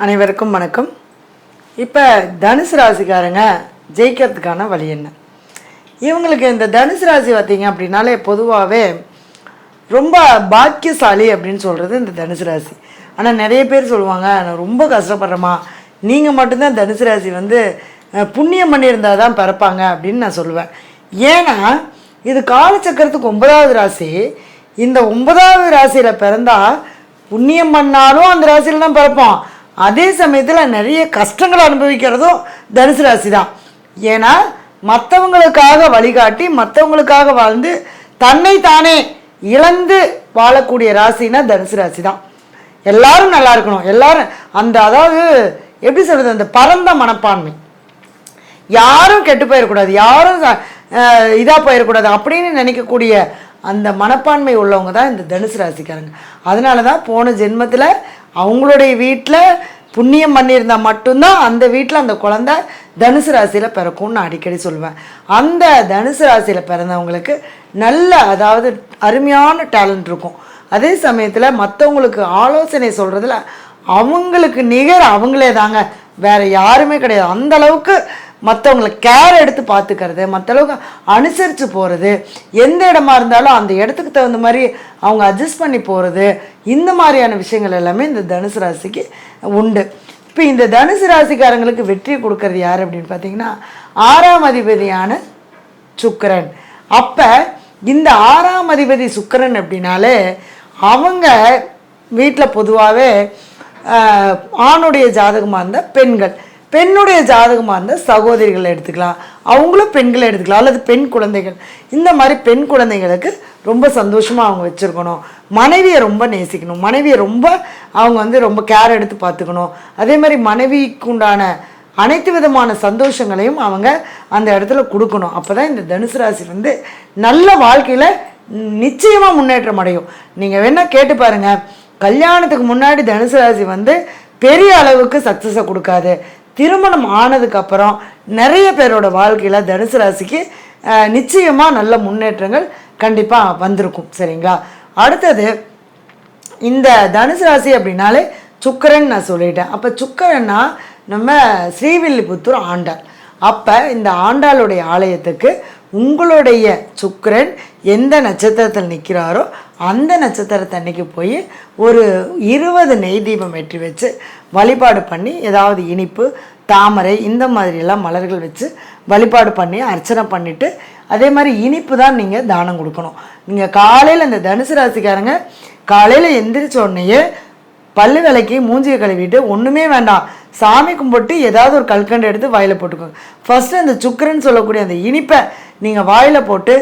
அனைவருக்கும் வணக்கம். இப்போ தனுசு ராசிக்காரங்க ஜெயிக்கிறதுக்கான வழி என்ன? இவங்களுக்கு இந்த தனுசு ராசி பார்த்தீங்க அப்படின்னாலே பொதுவாகவே ரொம்ப பாக்கியசாலி அப்படின்னு சொல்கிறது இந்த தனுசு ராசி. ஆனால் நிறைய பேர் சொல்லுவாங்க, நான் ரொம்ப கஷ்டப்படுறேம்மா, நீங்கள் மட்டும்தான் தனுசு ராசி புண்ணியம் பண்ணியிருந்தால் தான் பிறப்பாங்க அப்படின்னு நான் சொல்லுவேன். ஏன்னா இது காலச்சக்கரத்துக்கு 9வது ராசி. இந்த 9வது ராசியில் பிறந்தால் புண்ணியம் பண்ணாலும் அந்த ராசியில் தான் பிறப்போம். அதே சமயத்தில் நிறைய கஷ்டங்களை அனுபவிக்கிறதும் தனுசு ராசி தான். ஏன்னா மற்றவங்களுக்காக வழிகாட்டி மற்றவங்களுக்காக வாழ்ந்து தன்னை தானே இழந்து வாழக்கூடிய ராசினா தனுசு ராசி தான். எல்லாரும் நல்லா இருக்கணும், எல்லாரும் அதாவது எப்படி சொல்கிறது, அந்த பரந்த மனப்பான்மை, யாரும் கெட்டு போயிடக்கூடாது, யாரும் இதாக போயிடக்கூடாது அப்படின்னு நினைக்கக்கூடிய அந்த மனப்பான்மை உள்ளவங்க தான் இந்த தனுசு ராசிக்காரங்க. அதனால தான் போன ஜென்மத்தில் அவங்களுடைய வீட்டில் புண்ணியம் பண்ணியிருந்தால் மட்டும்தான் அந்த வீட்டில் அந்த குழந்தை தனுசு ராசியில் பிறக்கும்னு நான் அடிக்கடி சொல்லுவேன். அந்த தனுசு ராசியில் பிறந்தவங்களுக்கு நல்ல அதாவது அருமையான டேலண்ட் இருக்கும். அதே சமயத்தில் மற்றவங்களுக்கு ஆலோசனை சொல்கிறதுல அவங்களுக்கு நிகர் அவங்களே தாங்க, வேறு யாருமே கிடையாது. அந்த அளவுக்கு மற்றவங்களை கேர் எடுத்து பார்த்துக்கிறது, மற்றளவுக்கு அனுசரித்து போகிறது, எந்த இடமா இருந்தாலும் அந்த இடத்துக்கு தகுந்த மாதிரி அவங்க அட்ஜஸ்ட் பண்ணி போகிறது, இந்த மாதிரியான விஷயங்கள் எல்லாமே இந்த தனுசு ராசிக்கு உண்டு. இப்போ இந்த தனுசு ராசிக்காரங்களுக்கு வெற்றி கொடுக்கறது யார் அப்படின்னு பார்த்தீங்கன்னா 6ஆம் அதிபதியான சுக்கிரன். அப்போ இந்த 6ஆம் அதிபதி சுக்கிரன் அப்படின்னாலே அவங்க வீட்டில் பொதுவாகவே ஆணுடைய ஜாதகமாக இருந்தால் பெண்கள், பெண்ணுடைய ஜாதகமாக இருந்தால் சகோதரிகளை எடுத்துக்கலாம், அவங்களும் பெண்களை எடுத்துக்கலாம், அல்லது பெண் குழந்தைகள். இந்த மாதிரி பெண் குழந்தைகளுக்கு ரொம்ப சந்தோஷமாக அவங்க வச்சுருக்கணும், மனைவியை ரொம்ப நேசிக்கணும், மனைவியை ரொம்ப அவங்க ரொம்ப கேர் எடுத்து பார்த்துக்கணும். அதே மாதிரி மனைவிக்கு உண்டான அனைத்து விதமான சந்தோஷங்களையும் அவங்க அந்த இடத்துல கொடுக்கணும். அப்போ தான் இந்த தனுசு ராசி நல்ல வாழ்க்கையில் நிச்சயமாக முன்னேற்றம் அடையும். நீங்கள் வேணால் கேட்டு பாருங்கள், கல்யாணத்துக்கு முன்னாடி தனுசு ராசி பெரிய அளவுக்கு சக்ஸஸை கொடுக்காது. திருமணம் ஆனதுக்கப்புறம் நிறைய பேரோட வாழ்க்கையில் தனுசு ராசிக்கு நிச்சயமாக நல்ல முன்னேற்றங்கள் கண்டிப்பாக வந்திருக்கும். சரிங்களா? அடுத்தது இந்த தனுசு ராசி அப்படின்னாலே சுக்கிரன் நான் சொல்லிட்டேன். அப்போ சுக்கிரன்னா நம்ம ஸ்ரீவில்லிபுத்தூர் ஆண்டாள். அப்போ இந்த ஆண்டாளுடைய ஆலயத்துக்கு உங்களுடைய சுக்கிரன் எந்த நட்சத்திரத்தில் நிற்கிறாரோ அந்த நட்சத்திரத்தை அன்னைக்கு போய் ஒரு 20 நெய் தீபம் ஏற்றி வச்சு வழிபாடு பண்ணி, ஏதாவது இனிப்பு, தாமரை இந்த மாதிரியெல்லாம் மலர்கள் வச்சு வழிபாடு பண்ணி அர்ச்சனை பண்ணிவிட்டு, அதே மாதிரி இனிப்பு தான் நீங்கள் தானம் கொடுக்கணும். நீங்கள் காலையில் இந்த தனுசு ராசிக்காரங்க காலையில் எந்திரிச்ச உடனேயே பல்லு விளக்கி மூஞ்சியை கழுவிட்டு ஒன்றுமே வேண்டாம், சாமி கும்பிட்டு ஏதாவது ஒரு கல்கண்டு எடுத்து வாயில் போட்டுக்கோங்க. ஃபஸ்ட்டு அந்த சுக்கிரன் சொல்லக்கூடிய அந்த இனிப்பை நீங்கள் வாயில் போட்டு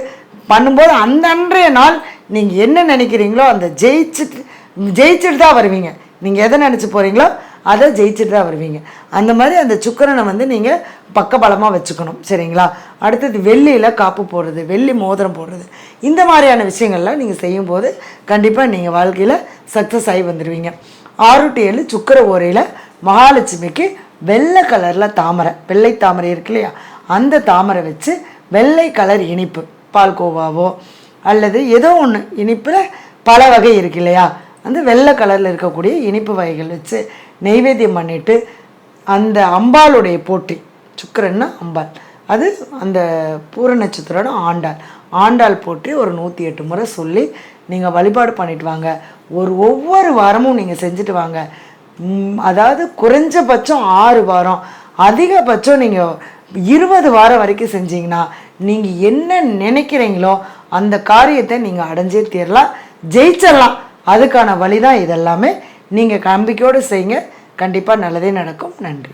பண்ணும்போது அந்த அன்றைய நாள் நீங்கள் என்ன நினைக்கிறீங்களோ அந்த ஜெயிச்சுட்டு தான் வருவீங்க. நீங்கள் எதை நினச்சி போகிறீங்களோ அதை ஜெயிச்சுட்டு தான் வருவீங்க. அந்த மாதிரி அந்த சுக்கிரனை நீங்கள் பக்கபலமாக வச்சுக்கணும். சரிங்களா? அடுத்தது வெள்ளியில் காப்பு போடுறது, வெள்ளி மோதிரம் போடுறது, இந்த மாதிரியான விஷயங்கள்லாம் நீங்கள் செய்யும்போது கண்டிப்பாக நீங்கள் வாழ்க்கையில் சக்ஸஸ் ஆகி வந்துடுவீங்க. 6 to 7 சுக்கிர ஓரையில் மகாலட்சுமிக்கு வெள்ளை கலரில் தாமரை, வெள்ளை தாமரை இருக்கு இல்லையா, அந்த தாமரை வச்சு வெள்ளை கலர் இனிப்பு, பால்கோவாவோ அல்லது ஏதோ ஒன்று இனிப்பில் பல வகை இருக்கு இல்லையா, அந்த வெள்ளை கலரில் இருக்கக்கூடிய இனிப்பு வகைகள் வச்சு நெய்வேத்தியம் பண்ணிவிட்டு அந்த அம்பாளுடைய போட்டி, சுக்கிரன்னா அம்பாள், அது அந்த பூர நட்சத்திரோட ஆண்டாள் போட்டி ஒரு 108 முறை சொல்லி நீங்கள் வழிபாடு பண்ணிட்டு வாங்க. ஒவ்வொரு வாரமும் நீங்கள் செஞ்சுட்டு வாங்க. அதாவது குறைஞ்சபட்சம் 6 வாரம், அதிகபட்சம் நீங்கள் 20 வாரம் வரைக்கும் செஞ்சீங்கன்னா நீங்கள் என்ன நினைக்கிறீங்களோ அந்த காரியத்தை நீங்கள் அடைஞ்சே தீரலாம், ஜெயிச்சிடலாம். அதுக்கான வழி தான் இதெல்லாமே. நீங்கள் நம்பிக்கையோடு செய்யுங்க, கண்டிப்பாக நல்லதே நடக்கும். நன்றி.